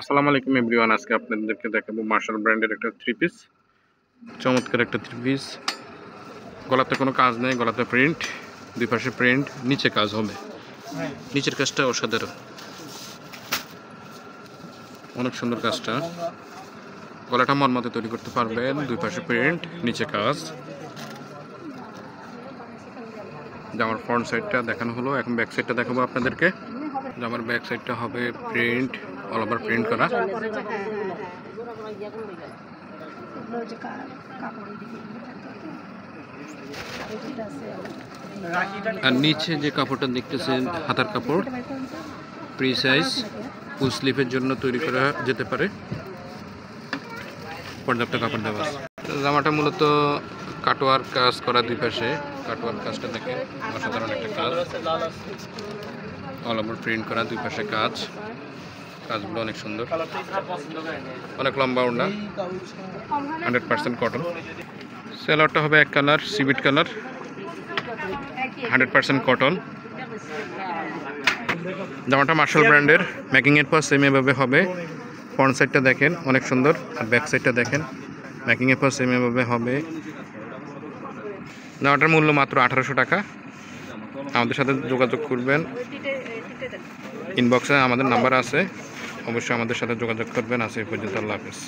আসসালামু আলাইকুম এভরিওয়ান। আজকে আপনাদেরকে দেখাবো মার্শাল ব্র্যান্ডের একটা থ্রি পিস। চমৎকার একটা থ্রি পিস। গলাতে কোনো কাজ নেই, গলাতে প্রিন্ট, দুই পাশে প্রিন্ট, নিচে কাজ হবে। নিচের কাজটা অসাধারণ, অনেক সুন্দর কাজটা। গলাটা মন মতো তৈরি করতে পারবেন, দুই পাশে প্রিন্ট, নিচে কাজ। জামার ফ্রন্ট সাইডটা দেখানো হলো, এখন ব্যাক সাইডটা দেখাবো আপনাদেরকে। জামার ব্যাক সাইডটা হবে প্রিন্ট, অল ওভার প্রিন্ট করা। আর নিচে যে কাপড়টা দেখতেছেন হাতার কাপড়, প্রি সাইজ, ফুল স্লিভের জন্য তৈরি করা যেতে পারে, পর্যাপ্ত কাপড় দেওয়া আছে। জামাটা মূলত কাটওয়ার কাজ করা, দুই পাশে কাটওয়ার কাজটা দেখেন, অসাধারণ একটা কাজ। অল ওভার প্রিন্ট করা, দুই পাশে কাজ, কাজগুলো অনেক সুন্দর, অনেক লম্বা ওড়না, 100% কটন। সেলারটা হবে এক কালার, সিভিট কালার, 100% কটন। জামাটা মার্শাল ব্র্যান্ডের, মেকিংয়ের পর সেম এভাবে হবে। ফ্রন্ট সাইডটা দেখেন অনেক সুন্দর, আর ব্যাক সাইডটা দেখেন মেকিংয়ের পর সেম এভাবে হবে। জামাটার মূল্য মাত্র 1800 টাকা। আমাদের সাথে যোগাযোগ করবেন, ইনবক্সে আমাদের নাম্বার আছে, অবশ্যই আমাদের সাথে যোগাযোগ করবেন। আজ এই পর্যন্ত, আল্লাহ হাফেজ।